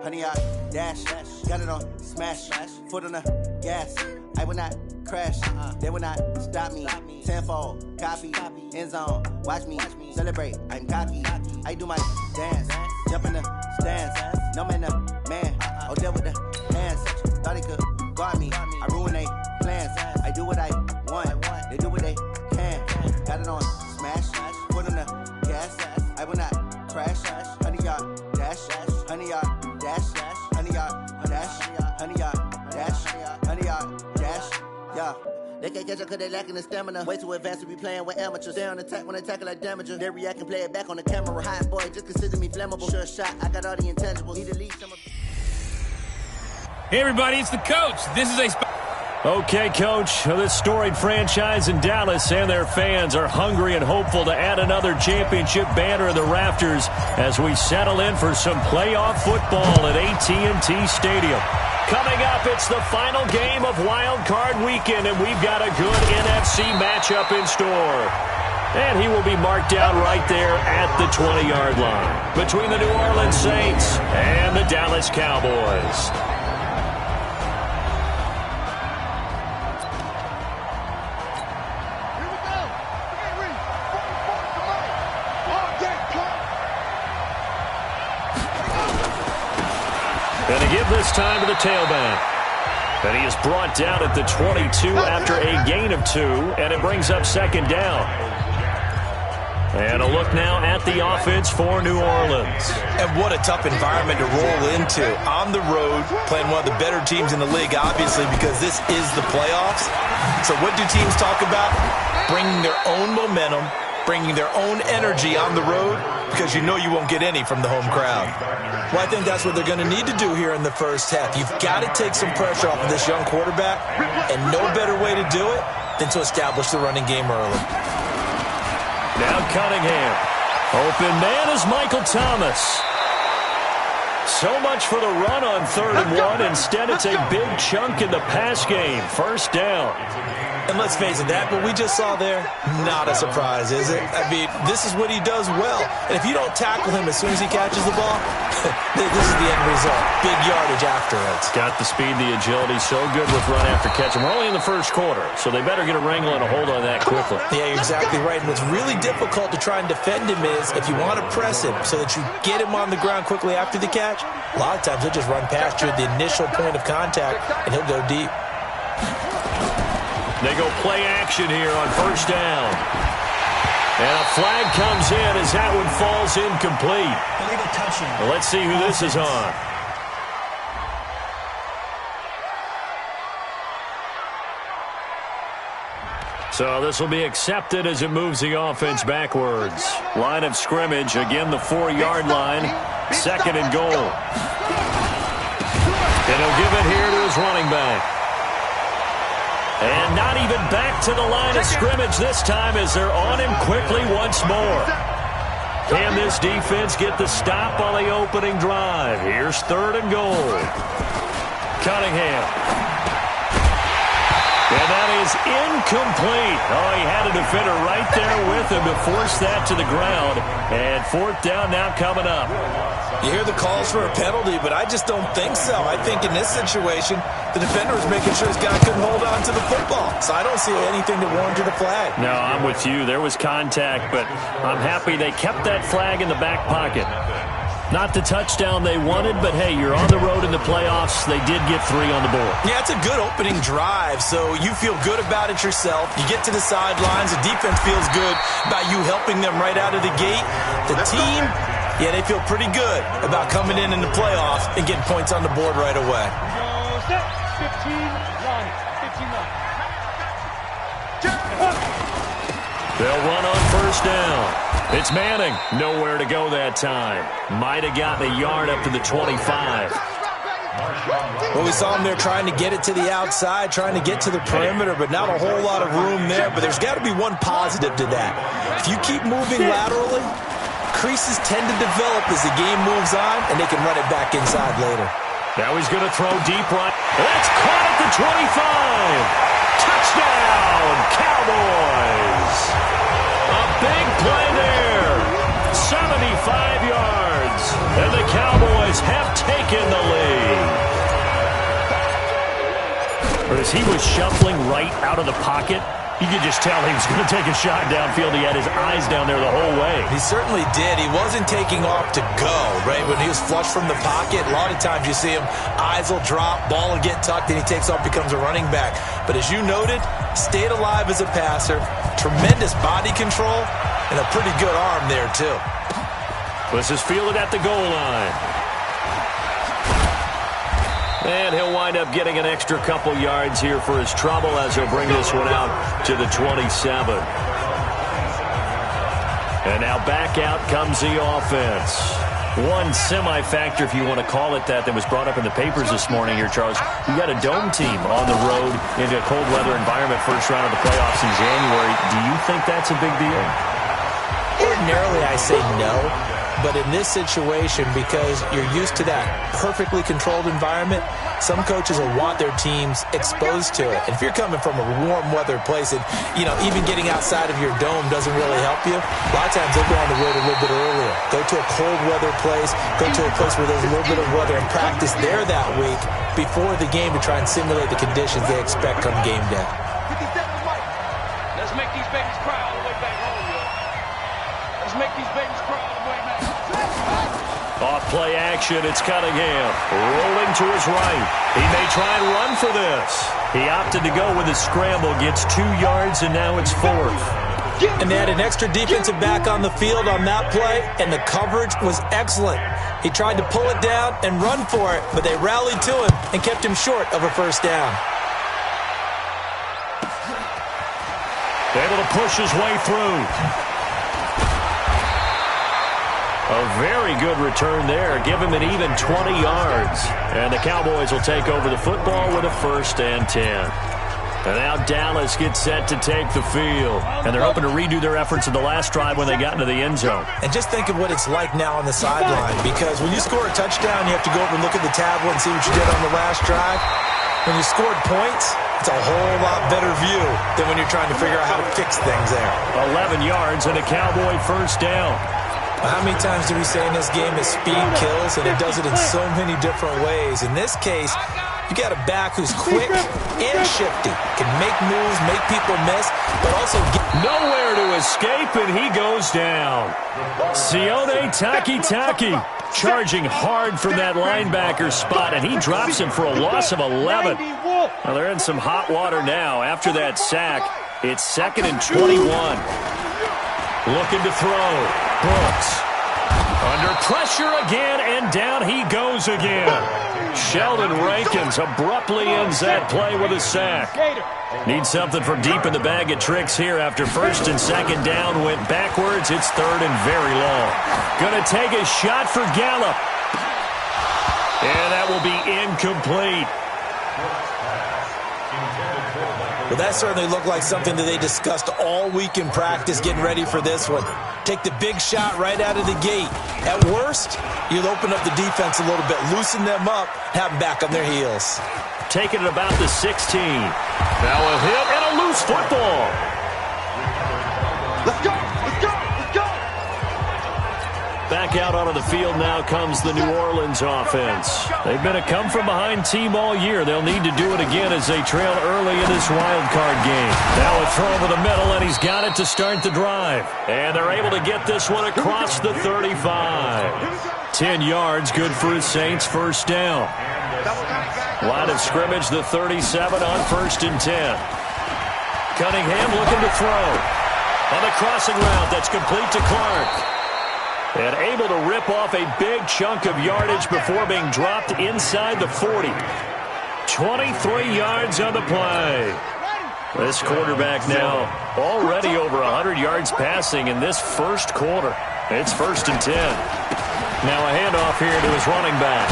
Honey, I dash, got it on smash, foot on the gas. I will not crash, they will not stop me. Tenfold, copy, end zone, watch me celebrate. I'm cocky, I do my dance, jump in the stands. No man, the man, oh, there with the hands. Thought he could guard me, I ruin they plans. I do what I want, they do what they can. Got it on smash, foot on the gas. I will not crash, honey, y'all dash, honey, y'all dash, honey, y'all dash, honey, y'all dash, honey, y'all dash, yeah. They can't catch up cause they lacking the stamina. Way too advanced to be playing with amateurs. Stay on attack when they tackle like damager. They react and play it back on the camera. Hot boy, just consider me flammable. Sure shot, I got all the intangibles. Need to lead some of... Hey everybody, it's the coach. This is a... Okay, Coach, this storied franchise in Dallas and their fans are hungry and hopeful to add another championship banner in the rafters as we settle in for some playoff football at AT&T Stadium. Coming up, it's the final game of Wild Card Weekend, and we've got a good NFC matchup in store. And he will be marked down right there at the 20-yard line between the New Orleans Saints and the Dallas Cowboys. And to give this time to the tailback. And he is brought down at the 22 after a gain of 2, and it brings up second down. And a look now at the offense for New Orleans. And what a tough environment to roll into. On the road, playing one of the better teams in the league, obviously, because this is the playoffs. So what do teams talk about? Bringing their own momentum, bringing their own energy on the road, because you know you won't get any from the home crowd. Well, I think that's what they're going to need to do here in the first half. You've got to take some pressure off of this young quarterback, and no better way to do it than to establish the running game early. Now Cunningham. Open man is Michael Thomas. So much for the run on 3rd and 1. Instead, it's a big chunk in the pass game. First down. And let's face it, that what we just saw there, not a surprise, is it? I mean, this is what he does well. And if you don't tackle him as soon as he catches the ball, this is the end result. Big yardage afterwards. Got the speed, the agility, so good with run after catch. And we're only in the first quarter, so they better get a wrangle and a hold on that quickly. Yeah, you're exactly right. And what's really difficult to try and defend him is if you want to press him so that you get him on the ground quickly after the catch, a lot of times he'll just run past you at the initial point of contact, and he'll go deep. They go play action here on first down. And a flag comes in as that one falls incomplete. Well, let's see who this is on. So this will be accepted as it moves the offense backwards. Line of scrimmage, again the 4-yard line. 2nd and goal. And he'll give it here to his running back. And not even back to the line of scrimmage this time as they're on him quickly once more. Can this defense get the stop on the opening drive? Here's 3rd and goal. Cunningham. And that is incomplete. Oh, he had a defender right there with him to force that to the ground. And 4th down now coming up. You hear the calls for a penalty, but I just don't think so. I think in this situation, the defender was making sure his guy couldn't hold on to the football. So I don't see anything that warranted a flag. No, I'm with you. There was contact, but I'm happy they kept that flag in the back pocket. Not the touchdown they wanted, but hey, you're on the road in the playoffs. They did get 3 on the board. Yeah, it's a good opening drive, so you feel good about it yourself. You get to the sidelines. The defense feels good about you helping them right out of the gate. The team, yeah, they feel pretty good about coming in the playoffs and getting points on the board right away. 15-9. They'll run on first down. It's Manning. Nowhere to go that time. Might have gotten a yard up to the 25. Well, we saw him there trying to get it to the outside, trying to get to the perimeter, but not a whole lot of room there. But there's got to be one positive to that. If you keep moving laterally, creases tend to develop as the game moves on, and they can run it back inside later. Now he's going to throw deep right. That's caught at the 25. Touchdown, Cowboys. A big play there. 75 yards. And the Cowboys have taken the lead. But as he was shuffling right out of the pocket, you could just tell he was going to take a shot downfield. He had his eyes down there the whole way. He certainly did. He wasn't taking off to go, right? When he was flush from the pocket, a lot of times you see him, eyes will drop, ball will get tucked, and he takes off, becomes a running back. But as you noted, stayed alive as a passer, tremendous body control, and a pretty good arm there, too. This is fielded at the goal line. And he'll wind up getting an extra couple yards here for his trouble as he'll bring this one out to the 27. And now back out comes the offense. One semi-factor, if you want to call it that was brought up in the papers this morning here, Charles. You got a dome team on the road into a cold weather environment, first round of the playoffs in January. Do you think that's a big deal? Ordinarily, I say no. But in this situation, because you're used to that perfectly controlled environment, some coaches will want their teams exposed to it. And if you're coming from a warm weather place and, even getting outside of your dome doesn't really help you, a lot of times they'll go on the road a little bit earlier. Go to a cold weather place, go to a place where there's a little bit of weather and practice there that week before the game to try and simulate the conditions they expect come game day. Let's make these babies cry all the way back home, yo. Let's make these babies cry all the way back. Off play action, it's Cunningham. Rolling to his right. He may try and run for this. He opted to go with a scramble, gets 2 yards, and now it's 4th. And they had an extra defensive back on the field on that play, and the coverage was excellent. He tried to pull it down and run for it, but they rallied to him and kept him short of a first down. Able to push his way through. A very good return there. Give him an even 20 yards. And the Cowboys will take over the football with a 1st and 10. And now Dallas gets set to take the field. And they're hoping to redo their efforts in the last drive when they got into the end zone. And just think of what it's like now on the sideline. Because when you score a touchdown, you have to go over and look at the tablet and see what you did on the last drive. When you scored points, it's a whole lot better view than when you're trying to figure out how to fix things there. 11 yards and a Cowboy first down. How many times do we say in this game that speed kills, and it does it in so many different ways? In this case, you got a back who's quick and shifty, can make moves, make people miss, but also get nowhere to escape, and he goes down. Sione Takitaki charging hard from that linebacker spot, and he drops him for a loss of 11. Well, they're in some hot water now. After that sack, it's 2nd and 21. Looking to throw. Brooks. Under pressure again, and down he goes again. Sheldon Rankins abruptly ends that play with a sack. Needs something from deep in the bag of tricks here after 1st and 2nd down. Went backwards. It's 3rd and very long. Going to take a shot for Gallup. And that will be incomplete. Well, that certainly looked like something that they discussed all week in practice, getting ready for this one. Take the big shot right out of the gate. At worst, you'll open up the defense a little bit, loosen them up, have them back on their heels. Taking it about the 16. Now a hit and a loose football. Let's go! Let's go! Let's go! Back out onto the field now comes the New Orleans offense. They've been a come-from-behind team all year. They'll need to do it again as they trail early in this wild card game. Now a throw over the middle, and he's got it to start the drive. And they're able to get this one across the 35. 10 yards, good for his Saints, first down. Line of scrimmage, the 37 on 1st and 10. Cunningham looking to throw. On the crossing route, that's complete to Clark. And able to rip off a big chunk of yardage before being dropped inside the 40. 23 yards on the play. This quarterback now already over 100 yards passing in this first quarter. It's 1st and 10. Now a handoff here to his running back.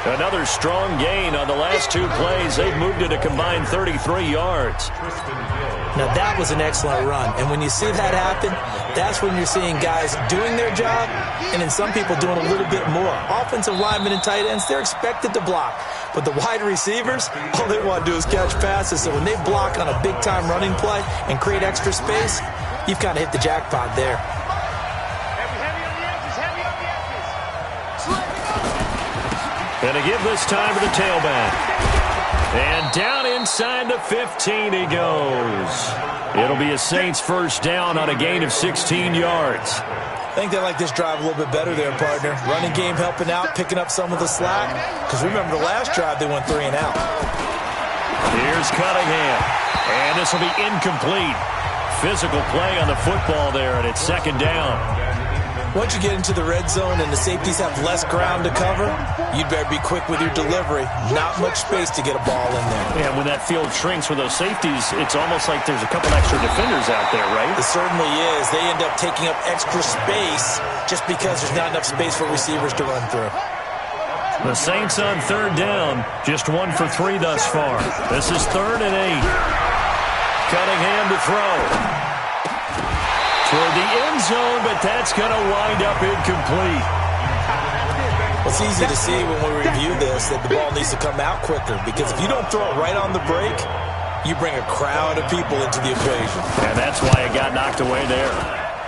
Another strong gain on the last 2 plays. They've moved it a combined 33 yards. Now, that was an excellent run. And when you see that happen, that's when you're seeing guys doing their job and then some people doing a little bit more. Offensive linemen and tight ends, they're expected to block. But the wide receivers, all they want to do is catch passes. So when they block on a big-time running play and create extra space, you've kind of hit the jackpot there. And to give this time to the tailback. And down inside the 15 he goes. It'll be a Saints first down on a gain of 16 yards. I think they like this drive a little bit better there, partner. Running game helping out, picking up some of the slack. Because remember the last drive, they went 3 and out. Here's Cunningham. And this will be incomplete. Physical play on the football there, and it's second down. Once you get into the red zone and the safeties have less ground to cover, you'd better be quick with your delivery. Not much space to get a ball in there. Yeah, when that field shrinks with those safeties, it's almost like there's a couple extra defenders out there, right? It certainly is. They end up taking up extra space just because there's not enough space for receivers to run through. The Saints on third down, just 1 for 3 thus far. This is 3rd and 8. Cunningham to throw. Toward the end zone, but that's going to wind up incomplete. Well, it's easy to see when we review this that the ball needs to come out quicker because if you don't throw it right on the break, you bring a crowd of people into the equation. And that's why it got knocked away there.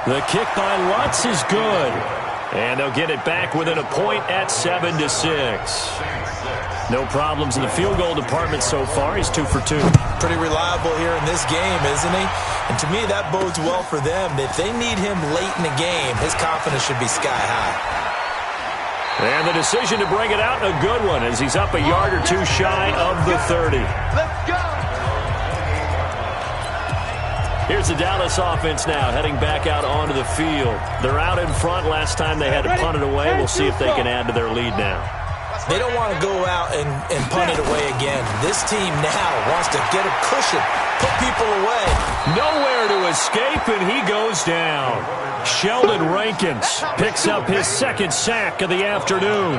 The kick by Lutz is good. And they'll get it back within a point at 7-6. No problems in the field goal department so far. He's 2 for 2. Pretty reliable here in this game, isn't he? And to me, that bodes well for them. If they need him late in the game, his confidence should be sky high. And the decision to bring it out, a good one, as he's up a yard or 2 shy of the 30. Let's go! Here's the Dallas offense now, heading back out onto the field. They're out in front. Last time they had to punt it away. We'll see if they can add to their lead now. They don't want to go out and punt it away again. This team now wants to get a cushion, put people away. Nowhere to escape, and he goes down. Sheldon Rankins picks up his 2nd sack of the afternoon.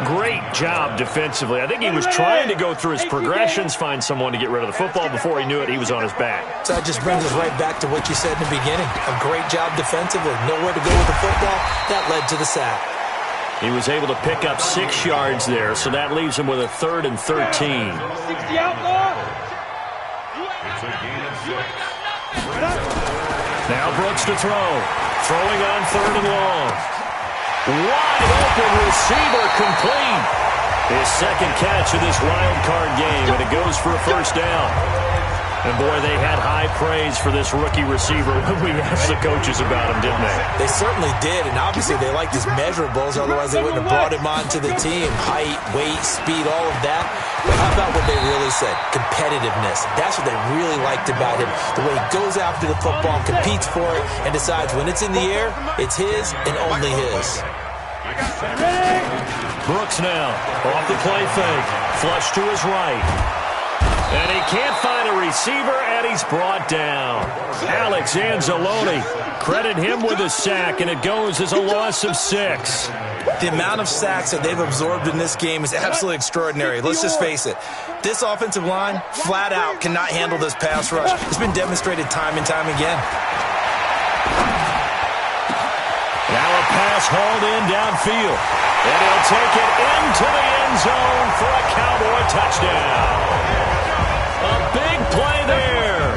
Great job defensively. I think he was trying to go through his progressions, find someone to get rid of the football. Before he knew it, he was on his back. So that just brings us right back to what you said in the beginning. A great job defensively. Nowhere to go with the football. That led to the sack. He was able to pick up 6 yards there, so that leaves him with a 3rd and 13. 60 outlaw. Now Brooks to throw. Throwing on 3rd and long. Wide open receiver complete. His 2nd catch of this wild card game, and it goes for a first down. And, boy, they had high praise for this rookie receiver when we asked the coaches about him, didn't they? They certainly did, and obviously they liked his measurables, otherwise they wouldn't have brought him onto the team. Height, weight, speed, all of that. But how about what they really said? Competitiveness. That's what they really liked about him. The way he goes after the football, competes for it, and decides when it's in the air, it's his and only his. Brooks now off the play fake. Flush to his right. And he can't find a receiver, and he's brought down. Alex Anzalone, credit him with a sack, and it goes as a loss of 6. The amount of sacks that they've absorbed in this game is absolutely extraordinary. Let's just face it. This offensive line, flat out, cannot handle this pass rush. It's been demonstrated time and time again. Now a pass hauled in downfield. And he'll take it into the end zone for a Cowboy touchdown. A big play there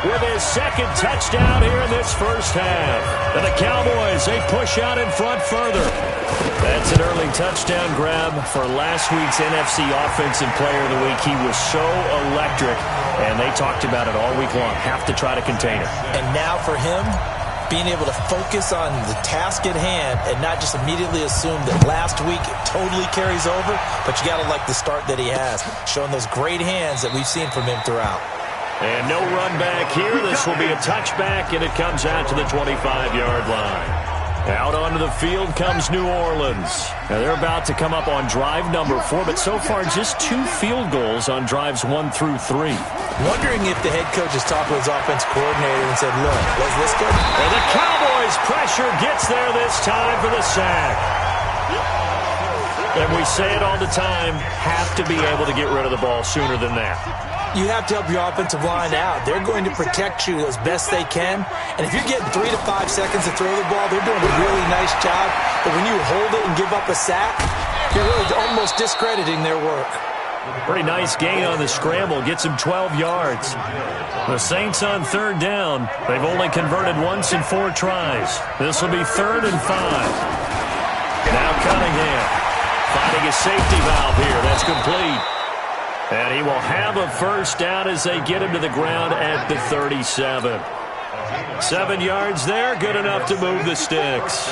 with his 2nd touchdown here in this first half. And the Cowboys, they push out in front further. That's an early touchdown grab for last week's NFC Offensive Player of the Week. He was so electric, and they talked about it all week long. Have to try to contain it. And now for him, being able to focus on the task at hand and not just immediately assume that last week it totally carries over, but you got to like the start that he has, showing those great hands that we've seen from him throughout. And no run back here. This will be a touchback, and it comes out to the 25-yard line. Out onto the field comes New Orleans. Now they're about to come up on drive number 4, but so far just 2 field goals on drives 1 through 3. Wondering if the head coach has talked with his offense coordinator and said, look, was this good? And the Cowboys pressure gets there this time for the sack. And we say it all the time, have to be able to get rid of the ball sooner than that. You have to help your offensive line out. They're going to protect you as best they can. And if you're getting 3 to 5 seconds to throw the ball, they're doing a really nice job. But when you hold it and give up a sack, you're really almost discrediting their work. Pretty nice gain on the scramble. Gets him 12 yards. The Saints on third down. They've only converted once in 4 tries. This will be 3rd and 5. Now Cunningham finding a safety valve here. That's complete. And he will have a first down as they get him to the ground at the 37. 7 yards there. Good enough to move the sticks.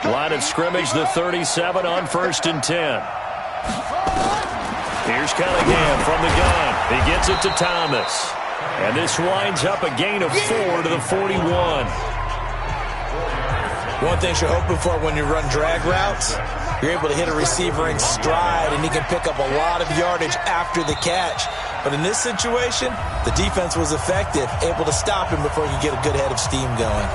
Line of scrimmage, the 37 on 1st and 10. Here's Cunningham from the gun. He gets it to Thomas. And this winds up a gain of 4 to the 41. One thing you're hoping for when you run drag routes, you're able to hit a receiver in stride, and he can pick up a lot of yardage after the catch. But in this situation, the defense was effective, able to stop him before he could get a good head of steam going.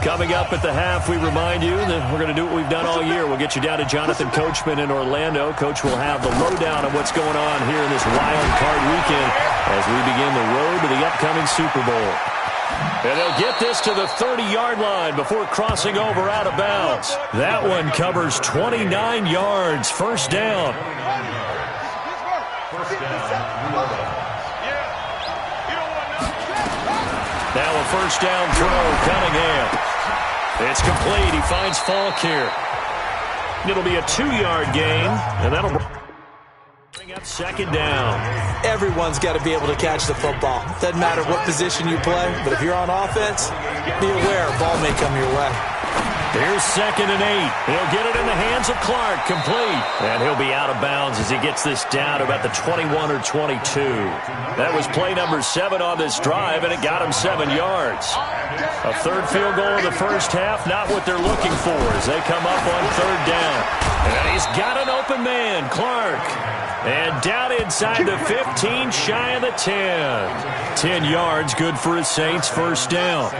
Coming up at the half, we remind you that we're going to do what we've done all year. We'll get you down to Jonathan Coachman in Orlando. Coach will have the lowdown of what's going on here in this wild card weekend as we begin the road to the upcoming Super Bowl. And they'll get this to the 30-yard line before crossing over out of bounds. That one covers 29 yards. First down. Now a first down throw, Cunningham. It's complete. He finds Falk here. It'll be a 2-yard gain, and that'll bring up 2nd down. Everyone's got to be able to catch the football. Doesn't matter what position you play, but if you're on offense, be aware a ball may come your way. Here's 2nd and 8. He'll get it in the hands of Clark, complete. And he'll be out of bounds as he gets this down to about the 21 or 22. That was play number 7 on this drive, and it got him 7 yards. A 3rd field goal in the first half, not what they're looking for as they come up on 3rd down. And he's got an open man, Clark. And down inside the 15, shy of the 10. 10 yards, good for his Saints, first down.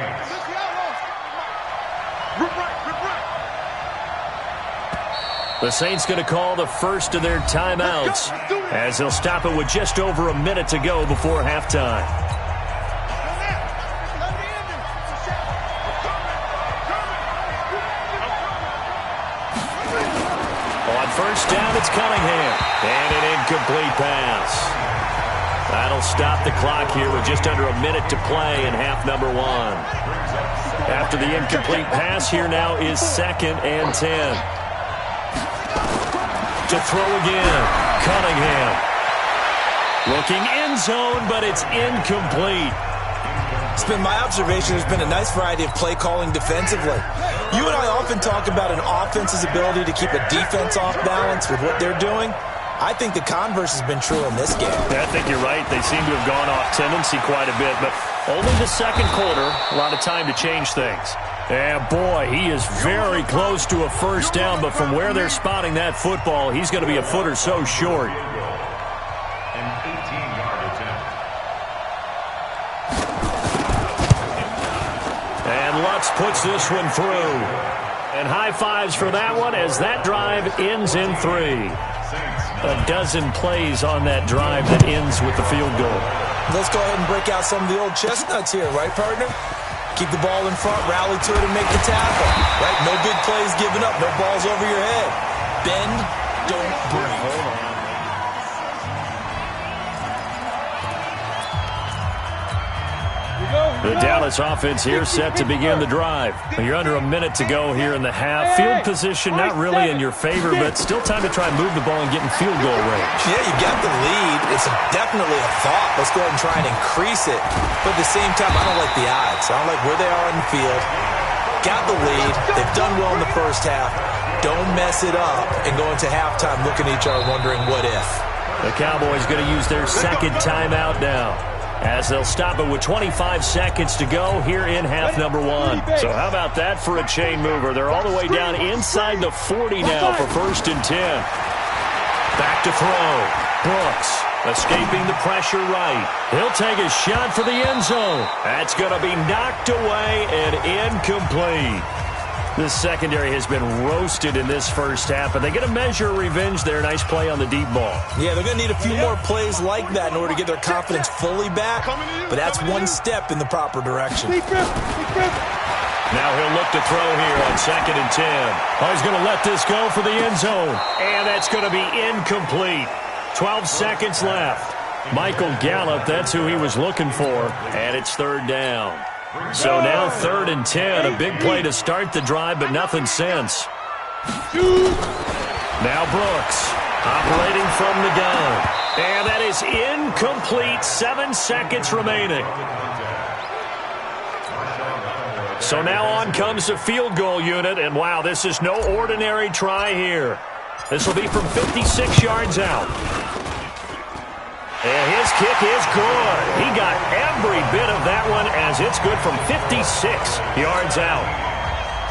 The Saints going to call the first of their timeouts as they'll stop it with just over a minute to go before halftime. On first down, it's Cunningham. And an incomplete pass. That'll stop the clock here with just under a minute to play in half number 1. After the incomplete pass, here now is 2nd and 10. To throw again, Cunningham. Looking end zone, but it's incomplete. It's been my observation there's been a nice variety of play calling defensively. You and I often talk about an offense's ability to keep a defense off balance with what they're doing. I think the converse has been true in this game. I think you're right. They seem to have gone off tendency quite a bit, but only the 2nd quarter, a lot of time to change things. And boy, he is very close to a first down, but from where they're spotting that football, he's going to be a foot or so short. An 18-yard attempt. And Lutz puts this one through. And high fives for that one as that drive ends in 3. A dozen plays on that drive that ends with the field goal. Let's go ahead and break out some of the old chestnuts here, right, partner? Keep the ball in front, rally to it, and make the tackle. Right? No big plays given up, no balls over your head. Bend, don't break. Hold on. The Dallas offense here set to begin the drive. You're under a minute to go here in the half. Field position not really in your favor, but still time to try and move the ball and get in field goal range. Yeah, you got the lead. It's definitely a thought. Let's go ahead and try and increase it. But at the same time, I don't like the odds. I don't like where they are in the field. Got the lead. They've done well in the first half. Don't mess it up and go into halftime looking at each other wondering what if. The Cowboys going to use their 2nd timeout now, as they'll stop it with 25 seconds to go here in half number 1. So how about that for a chain mover? They're all the way down inside the 40 now for 1st and 10. Back to throw. Brooks escaping the pressure right. He'll take a shot for the end zone. That's going to be knocked away and incomplete. This secondary has been roasted in this first half, but they get a measure of revenge there. Nice play on the deep ball. Yeah, they're going to need a few more plays like that in order to get their confidence fully back, but that's one step in the proper direction. Now he'll look to throw here on 2nd and 10. Oh, he's going to let this go for the end zone, and that's going to be incomplete. 12 seconds left. Michael Gallup, that's who he was looking for, and it's 3rd down. So now 3rd and 10, a big play to start the drive, but nothing since. Now Brooks, operating from the gun. And that is incomplete, 7 seconds remaining. So now on comes the field goal unit, and wow, this is no ordinary try here. This will be from 56 yards out. And his kick is good. He got every bit of that one as it's good from 56 yards out.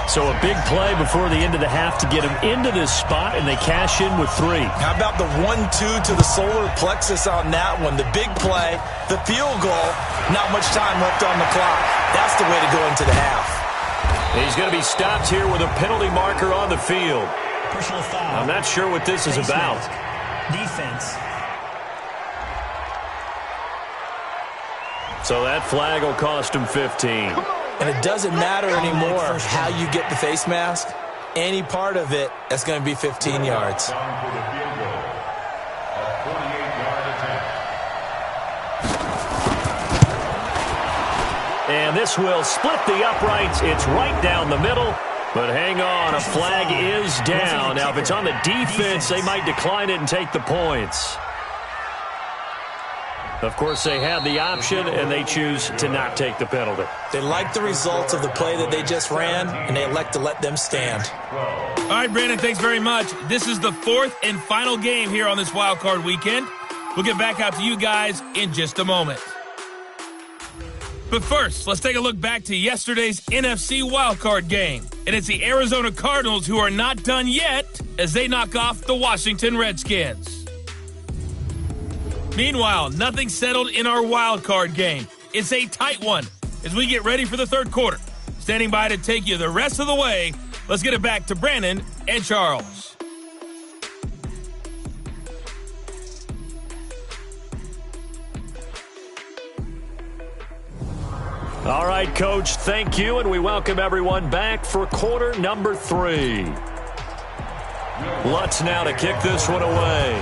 So a big play before the end of the half to get him into this spot, and they cash in with 3. How about the 1-2 to the solar plexus on that one? The big play, the field goal, not much time left on the clock. That's the way to go into the half. He's going to be stopped here with a penalty marker on the field. Personal foul. I'm not sure what this is about. Defense. So that flag will cost him 15. And it doesn't matter anymore how you get the face mask. Any part of it, that's going to be 15 yards. And this will split the uprights. It's right down the middle. But hang on, a flag is down. Now, if it's on the defense, they might decline it and take the points. Of course, they have the option, and they choose to not take the penalty. They like the results of the play that they just ran, and they elect to let them stand. All right, Brandon, thanks very much. This is the 4th and final game here on this Wild Card weekend. We'll get back out to you guys in just a moment. But first, let's take a look back to yesterday's NFC Wild Card game. And it's the Arizona Cardinals who are not done yet as they knock off the Washington Redskins. Meanwhile, nothing settled in our wild card game. It's a tight one as we get ready for the 3rd quarter. Standing by to take you the rest of the way, let's get it back to Brandon and Charles. All right, Coach, thank you, and we welcome everyone back for quarter number 3. Lutz now to kick this one away.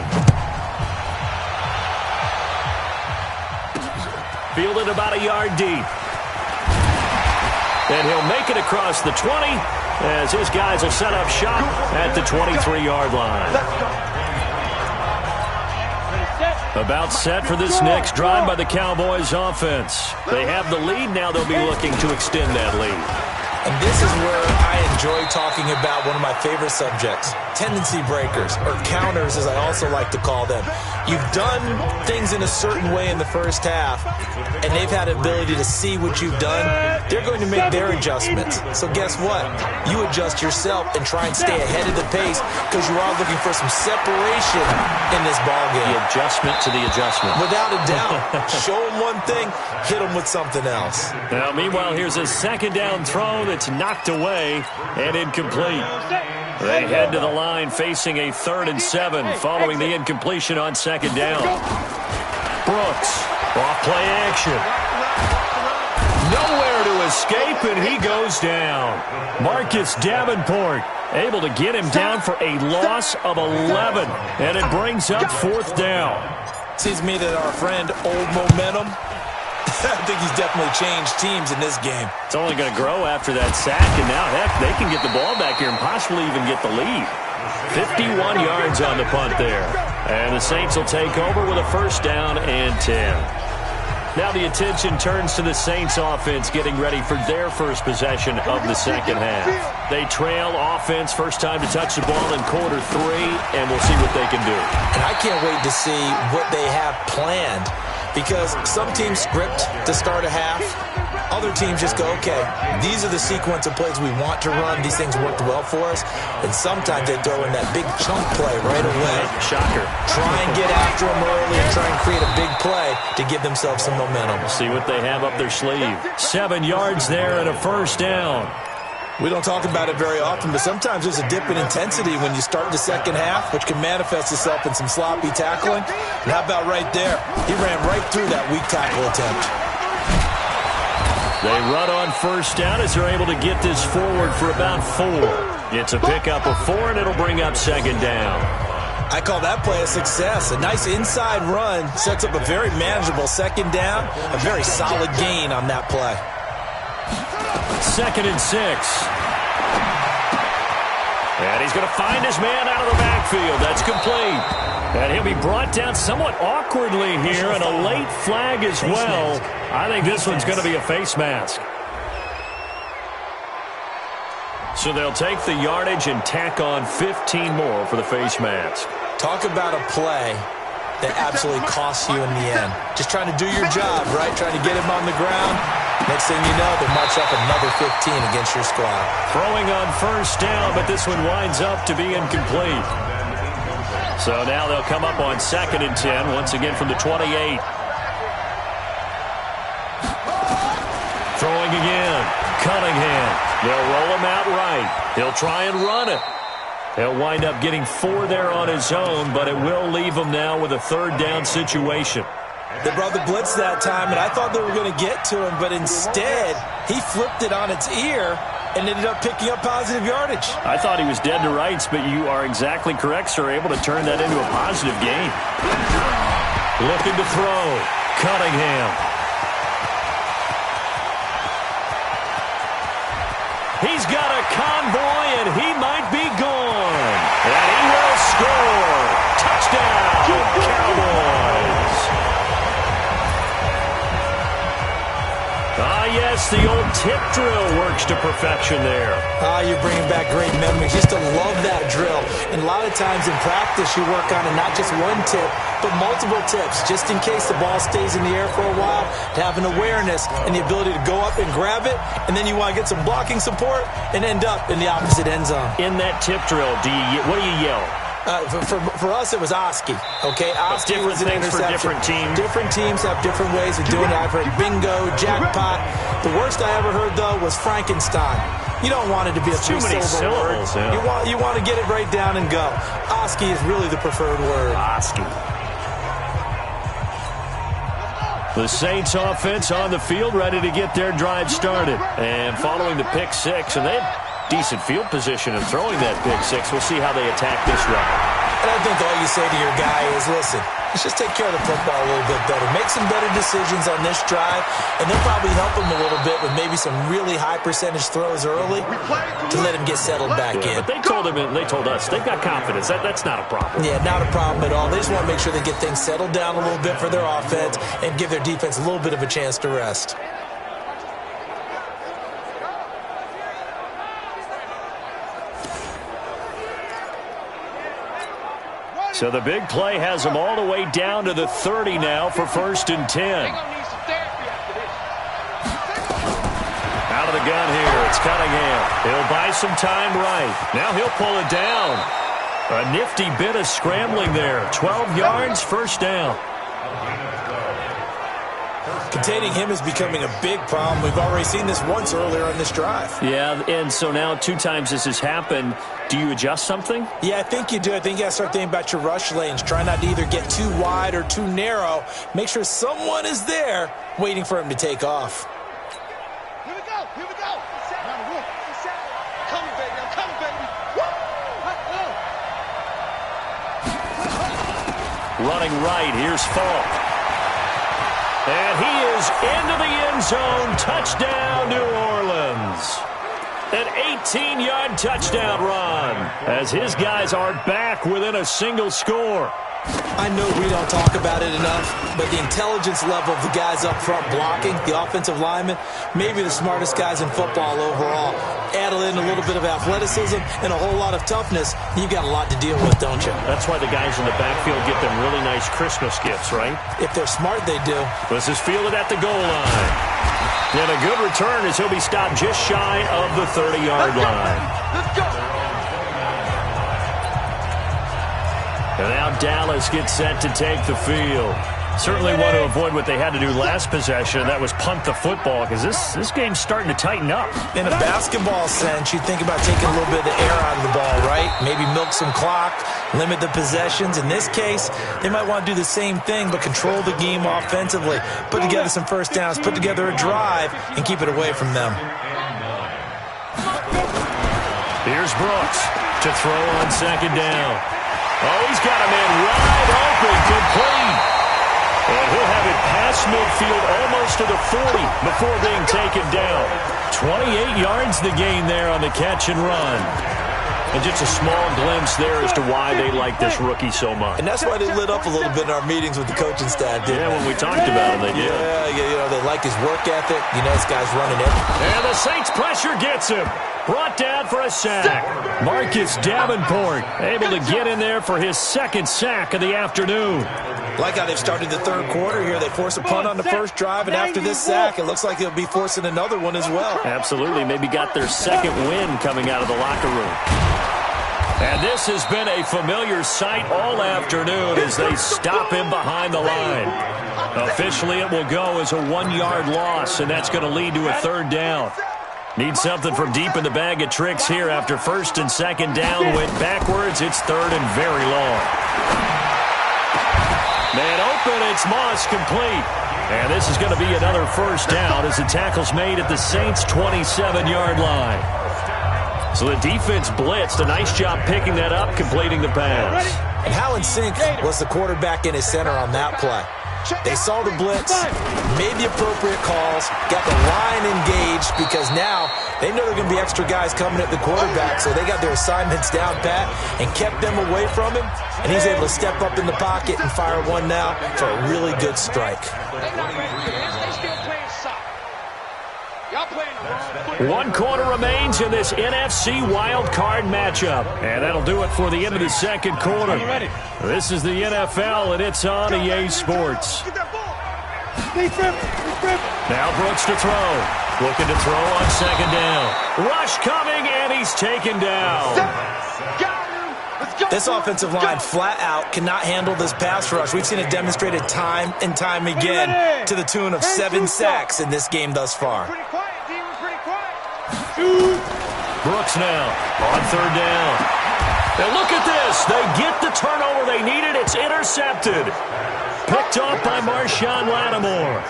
Fielded about a yard deep. And he'll make it across the 20 as his guys will set up shop at the 23-yard line. About set for this next drive by the Cowboys offense. They have the lead. Now they'll be looking to extend that lead. And this is where I enjoy talking about one of my favorite subjects, tendency breakers, or counters as I also like to call them. You've done things in a certain way in the first half, and they've had the ability to see what you've done. They're going to make their adjustments. So guess what? You adjust yourself and try and stay ahead of the pace because you are looking for some separation in this ballgame. The adjustment to the adjustment. Without a doubt. Show them one thing, hit them with something else. Now, meanwhile, here's a 2nd down throw that's knocked away and incomplete. They head to the line facing a 3rd and 7 following the incompletion on 2nd down. Brooks, off play action. Nowhere to escape, and he goes down. Marcus Davenport able to get him down for a loss of 11, and it brings up 4th down. Seems to me that our friend Old Momentum, I think he's definitely changed teams in this game. It's only going to grow after that sack, and now, heck, they can get the ball back here and possibly even get the lead. 51 yards on the punt there. And the Saints will take over with a 1st down and 10. Now the attention turns to the Saints offense getting ready for their first possession of the 2nd half. They trail offense, first time to touch the ball in quarter 3, and we'll see what they can do. And I can't wait to see what they have planned, because some teams script to start a half. Other teams just go, okay, these are the sequence of plays we want to run. These things worked well for us. And sometimes they throw in that big chunk play right away. Shocker. Try and get after them early and try and create a big play to give themselves some momentum. See what they have up their sleeve. 7 yards there and a 1st down. We don't talk about it very often, but sometimes there's a dip in intensity when you start the second half, which can manifest itself in some sloppy tackling. And how about right there? He ran right through that weak tackle attempt. They run on first down as they're able to get this forward for about 4. It's a pickup of 4, and it'll bring up second down. I call that play a success. A nice inside run sets up a very manageable second down, a very solid gain on that play. 2nd and 6. And he's going to find his man out of the backfield. That's complete. And he'll be brought down somewhat awkwardly here, and a late flag as well. I think this one's going to be a face mask. So they'll take the yardage and tack on 15 more for the face mask. Talk about a play that absolutely costs you in the end. Just trying to do your job, right? Trying to get him on the ground. Next thing you know, they march up another 15 against your squad. Throwing on first down, but this one winds up to be incomplete. So now they'll come up on 2nd and 10, once again from the 28. Throwing again. Cunningham. They'll roll him out right. He'll try and run it. He'll wind up getting 4 there on his own, but it will leave him now with a 3rd down situation. They brought the blitz that time, and I thought they were going to get to him, but instead, he flipped it on its ear and ended up picking up positive yardage. I thought he was dead to rights, but you are exactly correct, sir. Able to turn that into a positive gain. Looking to throw. Cunningham. He's got a convoy, and he might be gone. And he will score. Touchdown, Cowboys. Ah, yes, the old tip drill works to perfection there. You're bringing back great memories. Used to love that drill. And a lot of times in practice, you work on it, not just one tip, but multiple tips, just in case the ball stays in the air for a while, to have an awareness and the ability to go up and grab it, and then you want to get some blocking support and end up in the opposite end zone. In that tip drill, what do you yell? For us, it was Oski. Okay, Oski was an interception. For different teams. Different teams have different ways of doing it. I've heard bingo, jackpot. The worst I ever heard, though, was Frankenstein. You don't want it to be a three-syllable word. Yeah. You want to get it right down and go. Oski is really the preferred word. Oski. The Saints offense on the field, ready to get their drive started. And following the pick six, and they had decent field position in throwing that pick six. We'll see how they attack this round. And I think all you say to your guy is, listen, let's just take care of the football a little bit better. Make some better decisions on this drive, and they'll probably help him a little bit with maybe some really high percentage throws early to let him get settled back in. But they told him, and they told us, they've got confidence. That's not a problem. Yeah, not a problem at all. They just want to make sure they get things settled down a little bit for their offense and give their defense a little bit of a chance to rest. So the big play has them all the way down to the 30 now for 1st and 10. Out of the gun here, it's Cunningham. He'll buy some time right. Now he'll pull it down. A nifty bit of scrambling there. 12 yards, 1st down. Containing him is becoming a big problem. We've already seen this once earlier on this drive. Yeah, and so now 2 times this has happened. Do you adjust something? Yeah, I think you do. I think you got to start thinking about your rush lanes. Try not to either get too wide or too narrow. Make sure someone is there waiting for him to take off. Here we go. Here we go. Coming, baby. I'm coming, baby. Running right. Here's Falk. And he is into the end zone. Touchdown, New Orleans. An 18-yard touchdown run as his guys are back within a single score. I know we don't talk about it enough, but the intelligence level of the guys up front blocking, the offensive linemen, maybe the smartest guys in football overall. Add in a little bit of athleticism and a whole lot of toughness, you've got a lot to deal with, don't you? That's why the guys in the backfield get them really nice Christmas gifts, right? If they're smart, they do. This is fielded at the goal line. And a good return as he'll be stopped just shy of the 30-yard line. Let's go. And now Dallas gets set to take the field. Certainly want to avoid what they had to do last possession. That was punt the football, because this game's starting to tighten up. In a basketball sense, you think about taking a little bit of the air out of the ball, right? Maybe milk some clock, limit the possessions. In this case, they might want to do the same thing, but control the game offensively. Put together some first downs, put together a drive, and keep it away from them. Here's Brooks to throw on second down. Oh, he's got a man wide open, complete. And he'll have it past midfield almost to the 40 before being taken down. 28 yards the gain there on the catch and run. And just a small glimpse there as to why they like this rookie so much. And that's why they lit up a little bit in our meetings with the coaching staff, didn't they? Yeah, when we talked about him, they did. Yeah, they like his work ethic. You know, this guy's running it. And the Saints pressure gets him. Brought down for a sack. Marcus Davenport able to get in there for his second sack of the afternoon. Like how they've started the third quarter here. They force a punt on the first drive, and after this sack, it looks like they'll be forcing another one as well. Absolutely. Maybe got their second win coming out of the locker room. And this has been a familiar sight all afternoon as they stop him behind the line. Officially, it will go as a 1-yard loss, and that's going to lead to a third down. Need something from deep in the bag of tricks here after first and second down went backwards. It's third and very long. Man open, it's Moss complete. And this is going to be another first down as the tackle's made at the Saints' 27-yard line. So the defense blitzed. A nice job picking that up, completing the pass. And how in sync was the quarterback in his center on that play? They saw the blitz, made the appropriate calls, got the line engaged because now they know there are going to be extra guys coming at the quarterback, so they got their assignments down pat and kept them away from him, and he's able to step up in the pocket and fire one now for a really good strike. One quarter remains in this NFC wildcard matchup. And that'll do it for the end of the second quarter. This is the NFL, and it's on EA Sports. Now Brooks to throw. Looking to throw on second down. Rush coming, and he's taken down. This offensive line flat out cannot handle this pass rush. We've seen it demonstrated time and time again to the tune of 7 sacks in this game thus far. Brooks now on third down. And look at this. They get the turnover they needed. It's intercepted. Picked off by Marshawn Lattimore.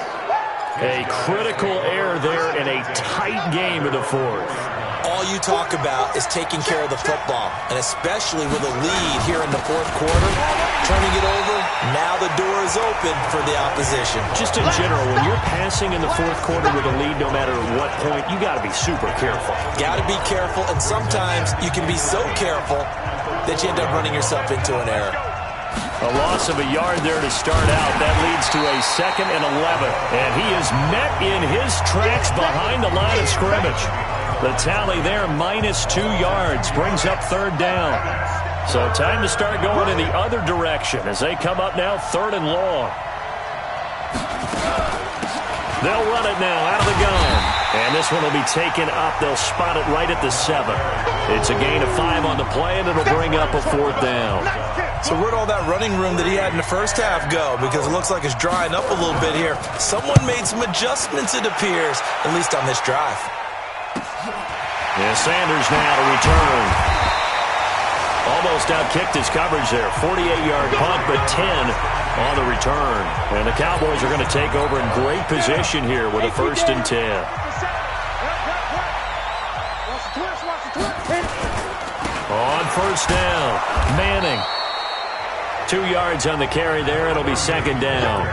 A critical error there in a tight game in the fourth. All you talk about is taking care of the football, and especially with a lead here in the fourth quarter, turning it over, now the door is open for the opposition. Just in general, when you're passing in the fourth quarter with a lead, no matter what point, you got to be super careful. Got to be careful, and sometimes you can be so careful that you end up running yourself into an error. A loss of a yard there to start out. That leads to a 2nd and 11. And he is met in his tracks behind the line of scrimmage. The tally there, -2 yards, brings up third down. So time to start going in the other direction as they come up now 3rd and long. They'll run it now out of the gun. And this one will be taken up. They'll spot it right at the 7. It's a gain of 5 on the play, and it'll bring up a 4th down. So where'd all that running room that he had in the first half go? Because it looks like it's drying up a little bit here. Someone made some adjustments, it appears, at least on this drive. Yeah, Sanders now to return. Almost outkicked his coverage there. 48-yard punt, but 10 on the return. And the Cowboys are going to take over in great position here with a 1st and 10. On first down, Manning. 2 yards on the carry there. It'll be 2nd down.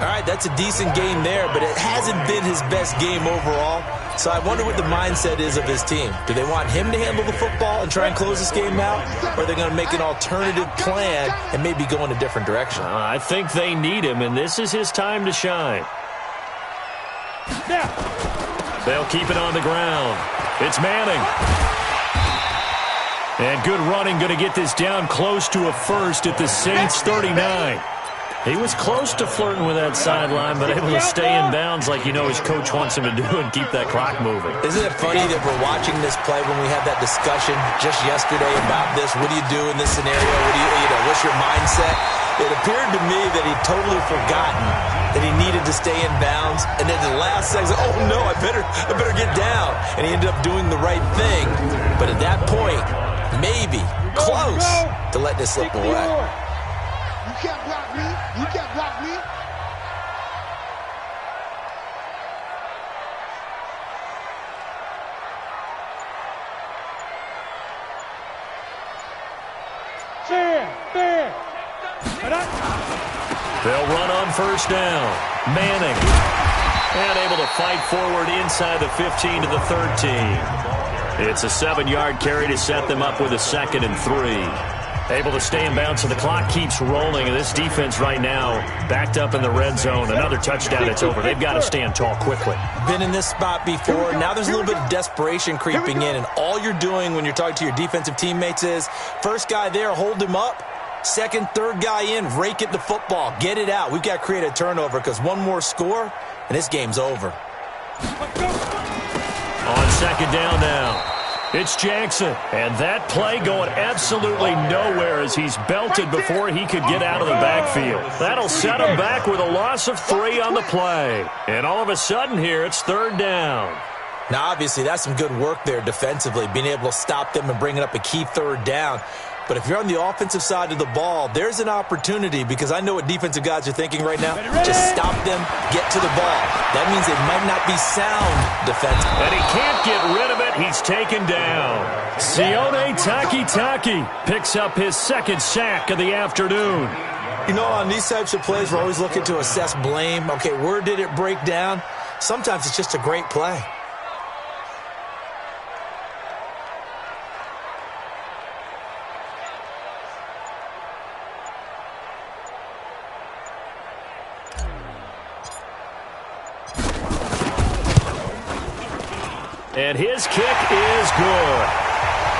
All right, that's a decent game there, but it hasn't been his best game overall. So I wonder what the mindset is of his team. Do they want him to handle the football and try and close this game out? Or are they going to make an alternative plan and maybe go in a different direction? I think they need him, and this is his time to shine. They'll keep it on the ground. It's Manning. And good running, going to get this down close to a 1st at the Saints' 39. He was close to flirting with that sideline, but able to stay in bounds like his coach wants him to do and keep that clock moving. Isn't it funny that we're watching this play when we had that discussion just yesterday about this? What do you do in this scenario? What's your mindset? It appeared to me that he'd totally forgotten that he needed to stay in bounds, and then the last second, oh no, I better get down. And he ended up doing the right thing. But at that point, maybe close to letting it slip away. You can't block me. You can't block me. They'll run on first down. Manning. And able to fight forward inside the 15 to the 13. It's a 7-yard carry to set them up with a 2nd and 3. Able to stay in bounds, so the clock keeps rolling. And this defense right now backed up in the red zone. Another touchdown, it's over. They've got to stand tall quickly. Been in this spot before. Now there's a little bit of desperation creeping in. And all you're doing when you're talking to your defensive teammates is, first guy there, hold him up. Second, third guy in, rake it to football. Get it out. We've got to create a turnover because one more score, and this game's over. On second down now. It's Jackson, and that play going absolutely nowhere as he's belted before he could get out of the backfield. That'll set him back with a loss of 3 on the play. And all of a sudden here, it's 3rd down. Now, obviously, that's some good work there defensively, being able to stop them and bringing up a key 3rd down. But if you're on the offensive side of the ball, there's an opportunity because I know what defensive guys are thinking right now. Just stop them, get to the ball. That means they might not be sound defensively. And he can't get rid of it. He's taken down. Sione Takitaki picks up his 2nd sack of the afternoon. On these types of plays, we're always looking to assess blame. Okay, where did it break down? Sometimes it's just a great play. And his kick is good.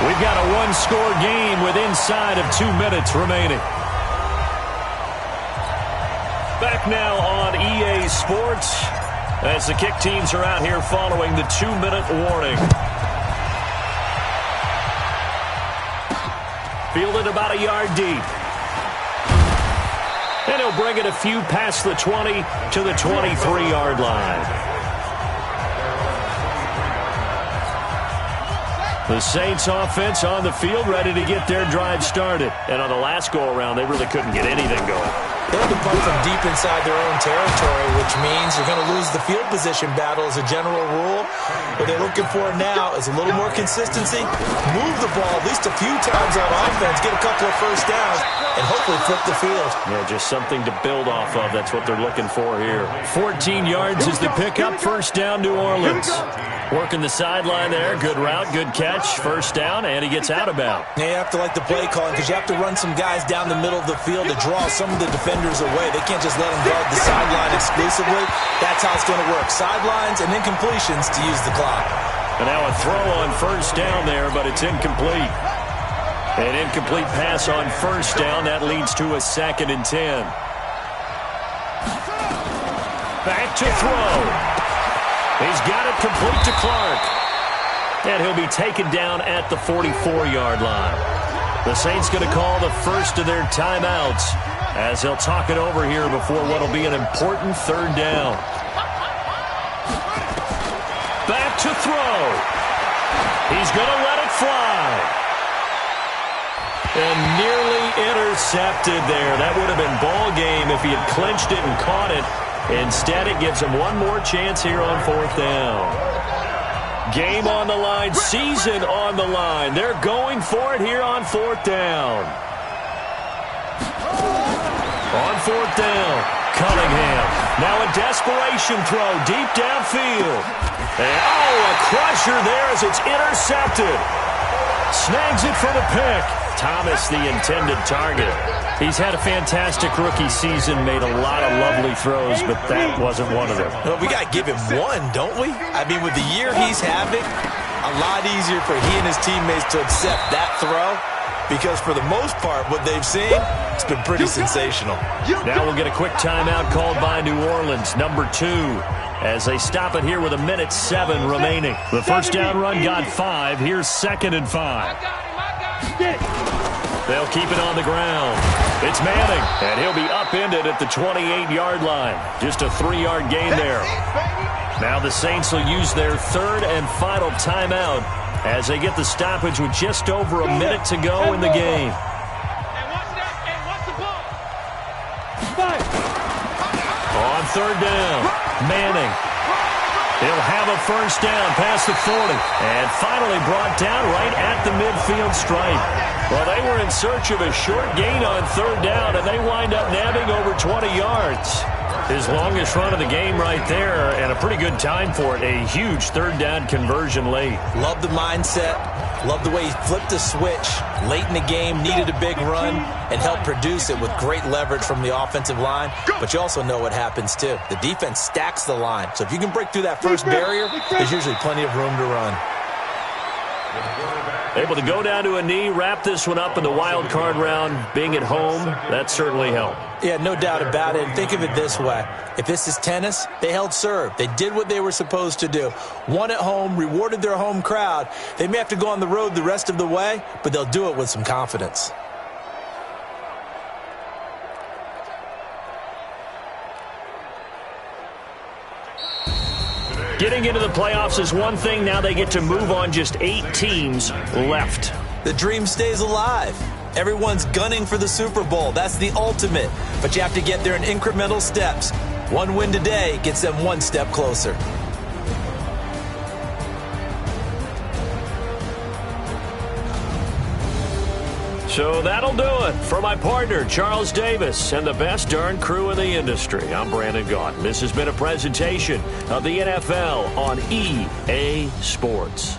We've got a 1-score game with inside of 2 minutes remaining. Back now on EA Sports as the kick teams are out here following the 2-minute warning. Fielded about a yard deep. And he'll bring it a few past the 20 to the 23-yard line. The Saints offense on the field ready to get their drive started. And on the last go-around, they really couldn't get anything going. They have to punt from deep inside their own territory, which means you're going to lose the field position battle as a general rule. What they're looking for now is a little more consistency, move the ball at least a few times on offense, get a couple of first downs, and hopefully flip the field. Yeah, just something to build off of. That's what they're looking for here. 14 yards is the pickup. First down, New Orleans. Working the sideline there. Good route, good catch. First down, and he gets out of bounds. Yeah, you have to like the play calling because you have to run some guys down the middle of the field to draw some of the defenders away. They can't just let them guard the sideline exclusively. That's how it's going to work. Sidelines and then completions to use the clock. And now a throw on first down there, but it's incomplete. An incomplete pass on first down. That leads to a 2nd and 10. Back to throw. He's got it complete to Clark. And he'll be taken down at the 44-yard line. The Saints going to call the first of their timeouts as they'll talk it over here before what will be an important 3rd down. Back to throw. He's going to let it fly. And nearly intercepted there. That would have been ball game if he had clinched it and caught it. Instead, it gives him one more chance here on 4th down. Game on the line, season on the line. They're going for it here on 4th down. On 4th down, Cunningham. Now a desperation throw deep downfield. And a crusher there as it's intercepted. Snags it for the pick. Thomas, the intended target. He's had a fantastic rookie season, made a lot of lovely throws, but that wasn't one of them. Well, we got to give him one, don't we? I mean, with the year he's having, a lot easier for he and his teammates to accept that throw because for the most part, what they've seen, it's been pretty sensational. Now we'll get a quick timeout called by New Orleans, number 2, as they stop it here with 1:07 remaining. The first down run got 5. Here's 2nd and 5. They'll keep it on the ground. It's Manning, and he'll be upended at the 28-yard line. Just a 3-yard gain there. Now the Saints will use their 3rd and final timeout as they get the stoppage with just over a minute to go in the game. On 3rd down, Manning. He'll have a first down past the 40 and finally brought down right at the midfield stripe. Well, they were in search of a short gain on 3rd down, and they wind up nabbing over 20 yards. His longest run of the game right there, and a pretty good time for it. A huge 3rd down conversion late. Love the mindset. Love the way he flipped the switch late in the game, needed a big run, and helped produce it with great leverage from the offensive line. But you also know what happens, too. The defense stacks the line. So if you can break through that first barrier, there's usually plenty of room to run. Able to go down to a knee, wrap this one up in the wild card round. Being at home, that certainly helped. Yeah, no doubt about it. And think of it this way. If this is tennis, they held serve. They did what they were supposed to do. Won at home, rewarded their home crowd. They may have to go on the road the rest of the way, but they'll do it with some confidence. Getting into the playoffs is one thing. Now they get to move on. Just 8 teams left. The dream stays alive. Everyone's gunning for the Super Bowl. That's the ultimate. But you have to get there in incremental steps. One win today gets them one step closer. So that'll do it. For my partner, Charles Davis, and the best darn crew in the industry, I'm Brandon Gaudin. This has been a presentation of the NFL on EA Sports.